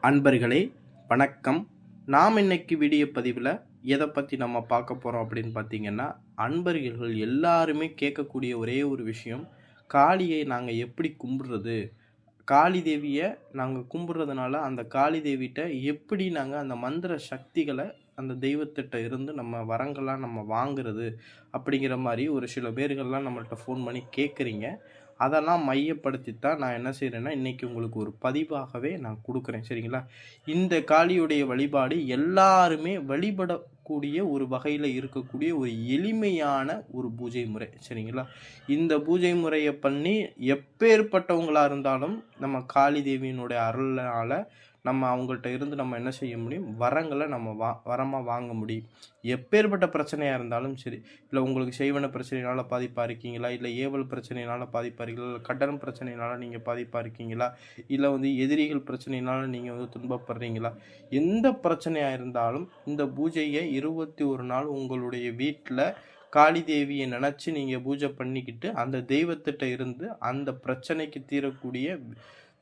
அன்பர்களே வணக்கம். நாம் இன்னைக்கு வீடியோ பதிவில் எதை பற்றி நம்ம பார்க்க போகிறோம் அப்படின்னு பார்த்தீங்கன்னா, அன்பர்கள் எல்லாருமே கேட்கக்கூடிய ஒரே ஒரு விஷயம், காளியை நாங்கள் எப்படி கும்பிடுறது, காளி தேவியை நாங்கள் கும்பிட்றதுனால அந்த காளி தேவிகிட்ட எப்படி நாங்கள் அந்த மந்திர சக்திகளை அந்த தெய்வத்திட்ட இருந்து நம்ம வரங்களாக நம்ம வாங்குறது அப்படிங்கிற மாதிரி ஒரு சில பேர்கள்லாம் நம்மள்கிட்ட ஃபோன் பண்ணி கேட்குறீங்க. அதெல்லாம் மையப்படுத்தி தான் நான் என்ன செய்கிறேன்னா, இன்றைக்கி உங்களுக்கு ஒரு பதிவாகவே நான் கொடுக்குறேன். சரிங்களா? இந்த காளியுடைய வழிபாடு எல்லாருமே வழிபடக்கூடிய ஒரு வகையில் இருக்கக்கூடிய ஒரு எளிமையான ஒரு பூஜை முறை. சரிங்களா? இந்த பூஜை முறையை பண்ணி எப்பேற்பட்டவங்களாக இருந்தாலும் நம்ம காளி தேவியினுடைய அருளால் நம்ம அவங்கள்ட்ட இருந்து நம்ம என்ன செய்ய முடியும், வரங்களை நம்ம வரமாக வாங்க முடியும். எப்பேற்பட்ட பிரச்சனையாக இருந்தாலும் சரி, இல்லை உங்களுக்கு செய்வன பிரச்சனையினால் பாதிப்பாக இருக்கீங்களா, இல்லை ஏவல் பிரச்சனையினால் பாதிப்பாக இருக்கீங்களா, இல்லை கடன் பிரச்சனையினால் நீங்கள் பாதிப்பாக இருக்கீங்களா, இல்லை எதிரிகள் பிரச்சனையினால் நீங்கள் துன்பப்படுறீங்களா, எந்த பிரச்சனையாக இருந்தாலும் இந்த பூஜையை 21 நாள் உங்களுடைய வீட்டில் காளி தேவியை நினச்சி நீங்கள் பூஜை பண்ணிக்கிட்டு அந்த தெய்வத்திட்ட இருந்து அந்த பிரச்சனைக்கு தீரக்கூடிய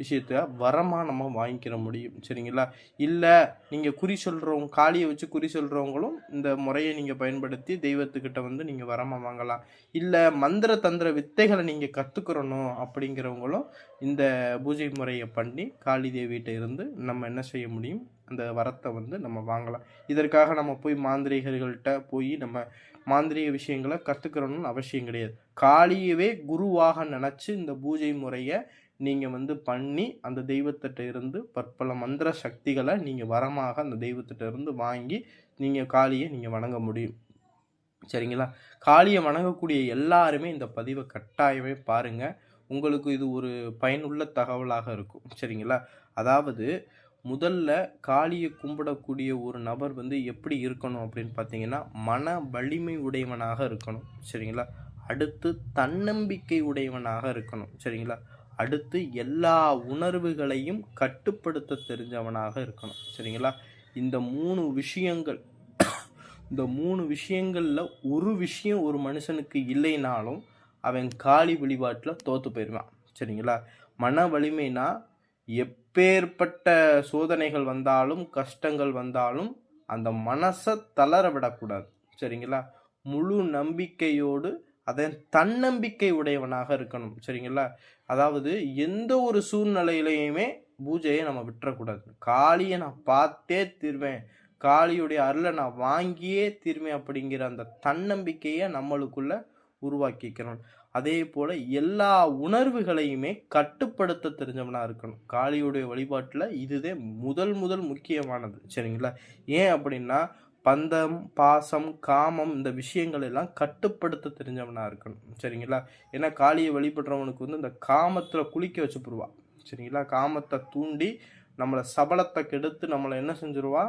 விஷயத்த வரமாக நம்ம வாங்கிக்கிற முடியும். சரிங்களா? இல்லை நீங்கள் குறி சொல்கிறவங்க, காளியை வச்சு குறி சொல்கிறவங்களும் இந்த முறையை நீங்கள் பயன்படுத்தி தெய்வத்துக்கிட்ட நீங்கள் வரமாக வாங்கலாம். இல்லை மந்திர தந்திர வித்தைகளை நீங்கள் கற்றுக்கிறணும் அப்படிங்கிறவங்களும் இந்த பூஜை முறையை பண்ணி காளி தேவிகிட்ட இருந்து நம்ம என்ன செய்ய முடியும், அந்த வரத்தை நம்ம வாங்கலாம். இதற்காக நம்ம போய் மாந்திரிகர்கள்ட்ட போய் நம்ம மாந்திரிக விஷயங்களை கற்றுக்கிறணும்னு அவசியம் கிடையாது. காளியவே குருவாக நினச்சி இந்த பூஜை முறையை நீங்கள் பண்ணி அந்த தெய்வத்திட்ட இருந்து பற்பல மந்திர சக்திகளை நீங்கள் வரமாக அந்த தெய்வத்திட்ட இருந்து வாங்கி நீங்கள் காளியை நீங்கள் வணங்க முடியும். சரிங்களா? காளியை வணங்கக்கூடிய எல்லாருமே இந்த பதிவை கட்டாயமே பாருங்கள். உங்களுக்கு இது ஒரு பயனுள்ள தகவலாக இருக்கும். சரிங்களா? அதாவது முதல்ல காளியை கும்பிடக்கூடிய ஒரு நபர் எப்படி இருக்கணும் அப்படின்னு பார்த்தீங்கன்னா, மன வலிமை உடையவனாக இருக்கணும். சரிங்களா? அடுத்து தன்னம்பிக்கை உடையவனாக இருக்கணும். சரிங்களா? அடுத்து எல்லா உணர்வுகளையும் கட்டுப்படுத்த தெரிஞ்சவனாக இருக்கணும். சரிங்களா? இந்த 3 விஷயங்கள், இந்த 3 விஷயங்களில் ஒரு விஷயம் ஒரு மனுஷனுக்கு இல்லைனாலும் அவன் காளி வழிபாட்டில் தோற்று போயிடுவான். சரிங்களா? மன வலிமைனா எப்பேற்பட்ட சோதனைகள் வந்தாலும் கஷ்டங்கள் வந்தாலும் அந்த மனசை தளர விடக்கூடாது. சரிங்களா? முழு நம்பிக்கையோடு அதன் தன்னம்பிக்கை உடையவனாக இருக்கணும். சரிங்களா? அதாவது எந்த ஒரு சூழ்நிலையிலையுமே பூஜையை நம்ம விட்டுறக்கூடாது. காளியை நான் பார்த்தே தீர்வேன், காளியுடைய அருளை நான் வாங்கியே தீர்வேன் அப்படிங்கிற அந்த தன்னம்பிக்கையை நம்மளுக்குள்ள உருவாக்கிக்கணும். அதே போல் எல்லா உணர்வுகளையுமே கட்டுப்படுத்த தெரிஞ்சவனாக இருக்கணும். காளியுடைய வழிபாட்டில் இதுவே முதல் முக்கியமானது. சரிங்களா? ஏன் அப்படின்னா, பந்தம், பாசம், காமம் இந்த விஷயங்கள் எல்லாம் கட்டுப்படுத்த தெரிஞ்சவனாக இருக்கணும். சரிங்களா? ஏன்னா காளியை வழிபடுறவனுக்கு இந்த காமத்தில் குளிக்க வச்சு போடுவா. சரிங்களா? காமத்தை தூண்டி நம்மளை சபலத்தை கெடுத்து நம்மளை என்ன செஞ்சுருவா,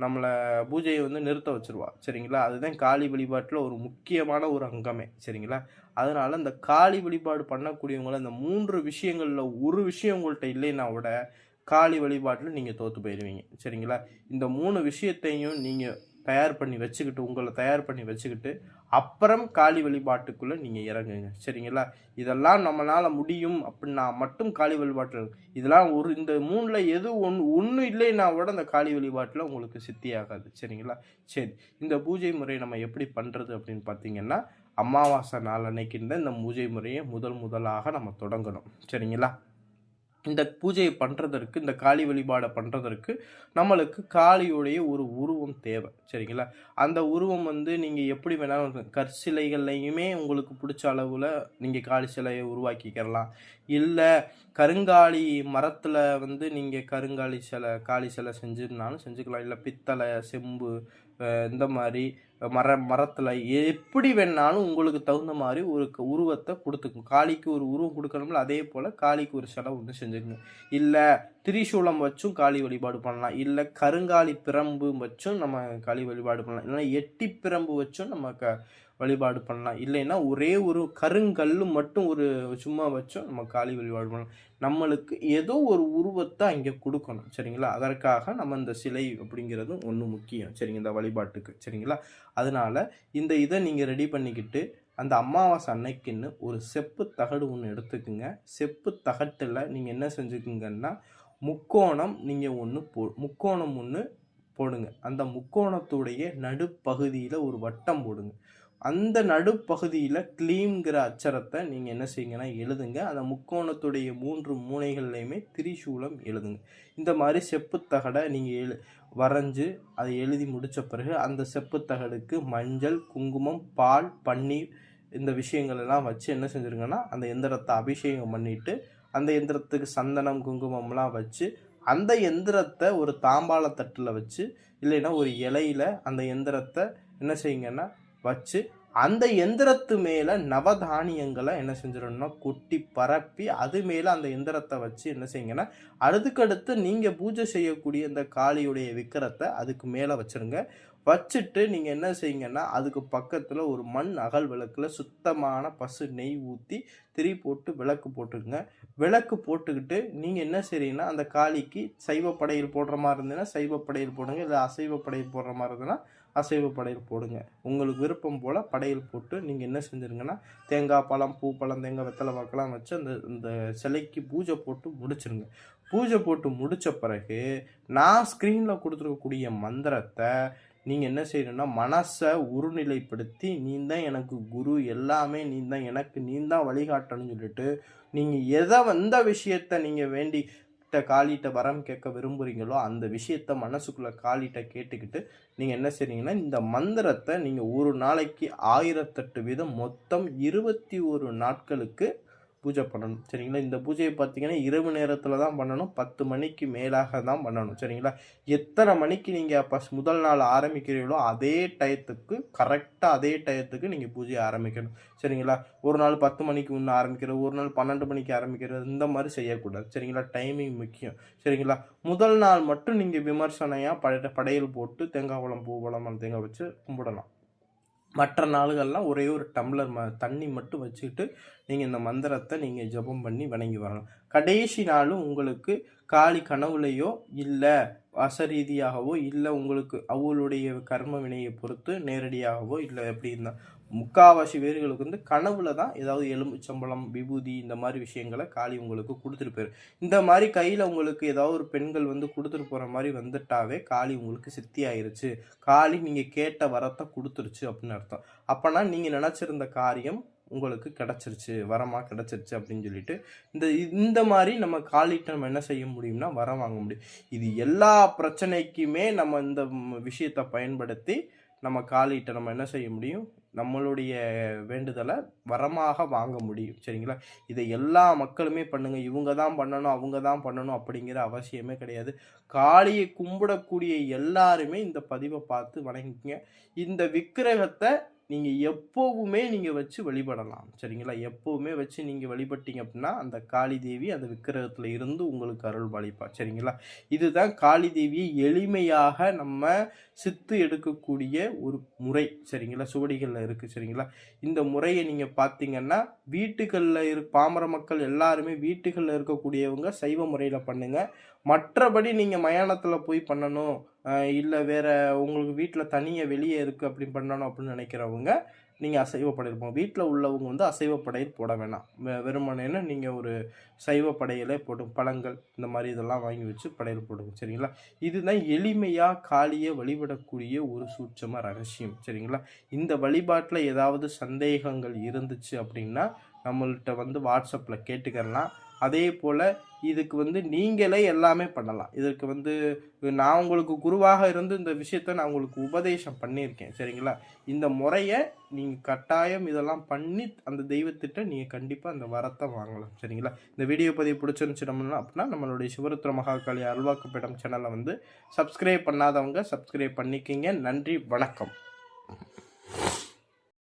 நம்மளை பூஜையை நிறுத்த வச்சுருவா. சரிங்களா? அதுதான் காளி வழிபாட்டில் ஒரு முக்கியமான ஒரு அங்கமே. சரிங்களா? அதனால் இந்த காளி வழிபாடு பண்ணக்கூடியவங்கள இந்த 3 விஷயங்களில் ஒரு விஷயம் உங்கள்கிட்ட இல்லைன்னா விட காளி வழிபாட்டில் நீங்கள் தோற்று போயிடுவீங்க. சரிங்களா? இந்த 3 விஷயத்தையும் நீங்கள் உங்களை தயார் பண்ணி வச்சுக்கிட்டு அப்புறம் காளி வழிபாட்டுக்குள்ளே நீங்கள் இறங்குங்க. சரிங்களா? இதெல்லாம் நம்மளால் முடியும் அப்படின்னா மட்டும் காளி வழிபாட்டில், இதெல்லாம் இந்த 3ல் எது ஒன்று இல்லைன்னா கூட அந்த காளி வழிபாட்டில் உங்களுக்கு சித்தியாகாது. சரிங்களா? சரி, இந்த பூஜை முறையை நம்ம எப்படி பண்ணுறது அப்படின்னு பார்த்தீங்கன்னா, அமாவாசை நாள் அன்னைக்குன்னு இந்த பூஜை முறையை முதலாக நம்ம தொடங்கணும். சரிங்களா? இந்த பூஜையை பண்ணுறதற்கு, இந்த காளி வழிபாடை பண்ணுறதற்கு நம்மளுக்கு காளியுடைய ஒரு உருவம் தேவை. சரிங்களா? அந்த உருவம் நீங்கள் எப்படி வேணாலும் கற்சிலைகள்லையுமே உங்களுக்கு பிடிச்ச அளவில் நீங்கள் காளி சிலையை உருவாக்கிக்கிறலாம். இல்லை கருங்காலி மரத்தில் நீங்கள் காளி சிலை செஞ்சுருந்தாலும் செஞ்சுக்கலாம். இல்லை பித்தளை, செம்பு, இந்த மாதிரி மரத்தில் எப்படி வேணாலும் உங்களுக்கு தகுந்த மாதிரி ஒரு உருவத்தை கொடுத்துக்கும். காளிக்கு ஒரு உருவம் கொடுக்கணும்ல, அதே போல் காளிக்கு ஒரு சிலை செஞ்சுக்கணும். இல்லை திரிசூலம் வச்சும் காளி வழிபாடு பண்ணலாம். இல்லை கருங்காலி பிரம்பு வச்சும் நம்ம காளி வழிபாடு பண்ணலாம். இல்லைன்னா எட்டி பிரம்பு வச்சும் நம்ம வழிபாடு பண்ணலாம். இல்லைன்னா ஒரே ஒரு கருங்கல் மட்டும் ஒரு சும்மா வச்சும் நம்ம காளி வழிபாடு பண்ணலாம். நம்மளுக்கு ஏதோ ஒரு உருவத்தை அங்கே கொடுக்கணும். சரிங்களா? அதற்காக நம்ம இந்த சிலை அப்படிங்கிறது ஒன்று முக்கியம். சரிங்க, இந்த வழிபாட்டுக்கு. சரிங்களா? அதனால் இதை நீங்கள் ரெடி பண்ணிக்கிட்டு அந்த அமாவாசை அன்னைக்குன்னு ஒரு செப்பு தகடு ஒன்று எடுத்துக்குங்க. செப்பு தகட்டில் நீங்கள் என்ன செஞ்சுக்குங்கன்னா, முக்கோணம் நீங்கள் முக்கோணம் ஒன்று போடுங்க. அந்த முக்கோணத்துடைய நடுப்பகுதியில் ஒரு வட்டம் போடுங்க. அந்த நடுப்பகுதியில் க்ளீம்ங்கிற அச்சரத்தை நீங்கள் என்ன செய்யுங்கன்னா எழுதுங்க. அந்த முக்கோணத்துடைய 3 மூலைகள்லையுமே திரிசூலம் எழுதுங்க. இந்த மாதிரி செப்புத்தகடை நீங்கள் வரைஞ்சி அதை எழுதி முடித்த பிறகு அந்த செப்புத்தகடுக்கு மஞ்சள், குங்குமம், பால், பன்னீர் இந்த விஷயங்கள் எல்லாம் வச்சு என்ன செஞ்சுருங்கன்னா அந்த எந்திரத்தை அபிஷேகம் பண்ணிவிட்டு அந்த எந்திரத்துக்கு சந்தனம், குங்குமம்லாம் வச்சு அந்த எந்திரத்தை ஒரு தாம்பாள தட்டில் வச்சு இல்லைன்னா ஒரு இலையில் அந்த எந்திரத்தை என்ன செய்யுங்கன்னா வச்சு அந்த எந்திரத்து மேலே நவதானியங்களை என்ன செஞ்சிடணும்னா கொட்டி பரப்பி அது மேலே அந்த எந்திரத்தை வச்சு என்ன செய்யுங்கன்னா அதுக்கடுத்து நீங்கள் பூஜை செய்யக்கூடிய இந்த காளியுடைய விக்கிரத்தை அதுக்கு மேலே வச்சுருங்க. வச்சுட்டு நீங்கள் என்ன செய்யுங்கன்னா அதுக்கு பக்கத்தில் ஒரு மண் அகல் விளக்கில் சுத்தமான பசு நெய் ஊற்றி திரி போட்டு விளக்கு போட்டுக்குங்க. விளக்கு போட்டுக்கிட்டு நீங்கள் என்ன செய்றீங்கன்னா அந்த காளிக்கு சைவ படையல் போடுற மாதிரி இருந்ததுன்னா சைவ படையல் போடுங்க, இல்லை அசைவ படையல் போடுற மாதிரி இருந்ததுன்னா அசைவ படையல் போடுங்க. உங்களுக்கு விருப்பம் போல் படையல் போட்டு நீங்கள் என்ன செஞ்சுருங்கன்னா தேங்காய் பழம், பூ பழம், தேங்காய் வெத்தலை வாக்கெல்லாம் வச்சு அந்த சிலைக்கு பூஜை போட்டு முடிச்சிருங்க. பூஜை போட்டு முடித்த பிறகு நான் ஸ்க்ரீனில் கொடுத்துருக்கக்கூடிய மந்திரத்தை நீங்கள் என்ன செய்யணும்னா மனசை ஒருநிலைப்படுத்தி நீ தான் எனக்கு குரு, எல்லாமே நீ தான் எனக்கு, நீ தான் வழிகாட்டணும்னு சொல்லிட்டு நீங்கள் எந்த விஷயத்தை நீங்கள் வேண்டிகிட்ட காளிகிட்ட வரம் கேட்க விரும்புகிறீங்களோ அந்த விஷயத்த மனசுக்குள்ளே காளிகிட்ட கேட்டுக்கிட்டு நீங்கள் என்ன செய்றீங்கன்னா இந்த மந்திரத்தை நீங்கள் ஒரு நாளைக்கு 1008 வீதம் மொத்தம் 21 நாட்களுக்கு பூஜை பண்ணணும். சரிங்களா? இந்த பூஜையை பார்த்தீங்கன்னா இரவு நேரத்தில் தான் பண்ணணும், 10 மணிக்கு மேலாக தான் பண்ணணும். சரிங்களா? எத்தனை மணிக்கு நீங்கள் முதல் நாள் ஆரம்பிக்கிறீங்களோ அதே டயத்துக்கு கரெக்டாக அதே டயத்துக்கு நீங்கள் பூஜையை ஆரம்பிக்கணும். சரிங்களா? ஒரு நாள் 10 மணிக்கு முன்னே ஆரம்பிக்கிறது, ஒரு நாள் 12 மணிக்கு ஆரம்பிக்கிறது, இந்த மாதிரி செய்யக்கூடாது. சரிங்களா? டைமிங் முக்கியம். சரிங்களா? முதல் நாள் மட்டும் நீங்கள் விமர்சனையாக படையல் போட்டு தேங்காய் பழம், பூ பழம், தேங்காய் வச்சு கும்பிடலாம். மற்ற நாளுகள்லாம் ஒரே ஒரு டம்ளர் தண்ணி மட்டும் வச்சுக்கிட்டு நீங்கள் இந்த மந்திரத்தை நீங்கள் ஜபம் பண்ணி வணங்கி வரலாம். கடைசி நாளும் உங்களுக்கு காளி கனவுலையோ இல்லை அசரீதியாகவோ இல்லை உங்களுக்கு அவளுடைய கர்ம வினையை பொறுத்து நேரடியாகவோ இல்லை எப்படி இருந்தால் முக்காவாசி பேர்களுக்கு வந்து கனவுல தான் ஏதாவது எலும்புச்சம்பளம், விபூதி இந்த மாதிரி விஷயங்களை காளி உங்களுக்கு கொடுத்துட்டு போயிடும். இந்த மாதிரி கையில் உங்களுக்கு ஏதாவது ஒரு பெண்கள் வந்து கொடுத்துட்டு போகிற மாதிரி வந்துட்டாவே காளி உங்களுக்கு சித்தி ஆயிருச்சு, காளி நீங்கள் கேட்ட வரத்தை கொடுத்துருச்சு அப்படின்னு அர்த்தம். அப்போனா நீங்கள் நினச்சிருந்த காரியம் உங்களுக்கு கிடச்சிருச்சு, வரமாக கிடச்சிருச்சு அப்படின்னு சொல்லிட்டு இந்த மாதிரி நம்ம காளிகிட்ட நம்ம என்ன செய்ய முடியும்னா வரம் வாங்க முடியும். இது எல்லா பிரச்சனைக்குமே நம்ம இந்த விஷயத்தை பயன்படுத்தி நம்ம காளிகிட்ட நம்ம என்ன செய்ய முடியும், நம்மளுடைய வேண்டுதலை வரமாக வாங்க முடியும். சரிங்களா? இதை எல்லா மக்களுமே பண்ணுங்க. இவங்க தான் பண்ணணும், அவங்க தான் பண்ணணும் அப்படிங்கிற அவசியமே கிடையாது. காளியை கும்பிடக்கூடிய எல்லாருமே இந்த பதிவை பார்த்து வணங்கிங்க. இந்த விக்கிரகத்தை நீங்கள் எப்போவுமே நீங்கள் வச்சு வழிபடலாம். சரிங்களா? எப்போவுமே வச்சு நீங்கள் வழிபட்டீங்க அப்படின்னா அந்த காளி தேவி அந்த விக்கிரகத்தில் இருந்து உங்களுக்கு அருள் பாலிப்பா. சரிங்களா? இதுதான் காளி தேவியை எளிமையாக நம்ம சித்து எடுக்கக்கூடிய ஒரு முறை. சரிங்களா? சுவடிகளில் இருக்குது. சரிங்களா? இந்த முறையை நீங்கள் பார்த்தீங்கன்னா வீட்டுகளில் பாமர மக்கள் எல்லாருமே வீட்டுகளில் இருக்கக்கூடியவங்க சைவ முறையில் பண்ணுங்கள். மற்றபடி நீங்கள் மயானத்தில் போய் பண்ணணும், இல்லை வேறு உங்களுக்கு வீட்டில் தனியாக வெளியே இருக்குது அப்படி பண்ணணும் அப்படின்னு நினைக்கிறவங்க நீங்கள் அசைவ படையல் போங்க. வீட்டில் உள்ளவங்க வந்து அசைவ படையல் போட வேணாம். வெறுமனேன்னு நீங்கள் ஒரு சைவ படையலே போட்டு பழங்கள் இந்த மாதிரி இதெல்லாம் வாங்கி வச்சு படையல் போடுங்க. சரிங்களா? இதுதான் எளிமையாக காளியை வழிபடக்கூடிய ஒரு சூட்சம ரகசியம். சரிங்களா? இந்த வழிபாட்டில் ஏதாவது சந்தேகங்கள் இருந்துச்சு அப்படின்னா நம்மள்கிட்ட வந்து வாட்ஸ்அப்பில் கேட்டுக்கலாம். அதே போல் இதுக்கு வந்து நீங்களே எல்லாமே பண்ணலாம். இதற்கு வந்து நான் உங்களுக்கு குருவாக இருந்து இந்த விஷயத்த நான் உங்களுக்கு உபதேசம் பண்ணியிருக்கேன். சரிங்களா? இந்த முறையை நீங்கள் கட்டாயம் இதெல்லாம் பண்ணி அந்த தெய்வத்திட்ட நீங்கள் கண்டிப்பாக அந்த வரத்தை வாங்கலாம். சரிங்களா? இந்த வீடியோ பதிவு பிடிச்சிருந்துச்சு அப்படின்னா நம்மளுடைய சிவருத்ர மகாகாளி அருள்வாக்குப்பீடம் சேனலை வந்து சப்ஸ்கிரைப் பண்ணாதவங்க சப்ஸ்கிரைப் பண்ணிக்கிங்க. நன்றி, வணக்கம்.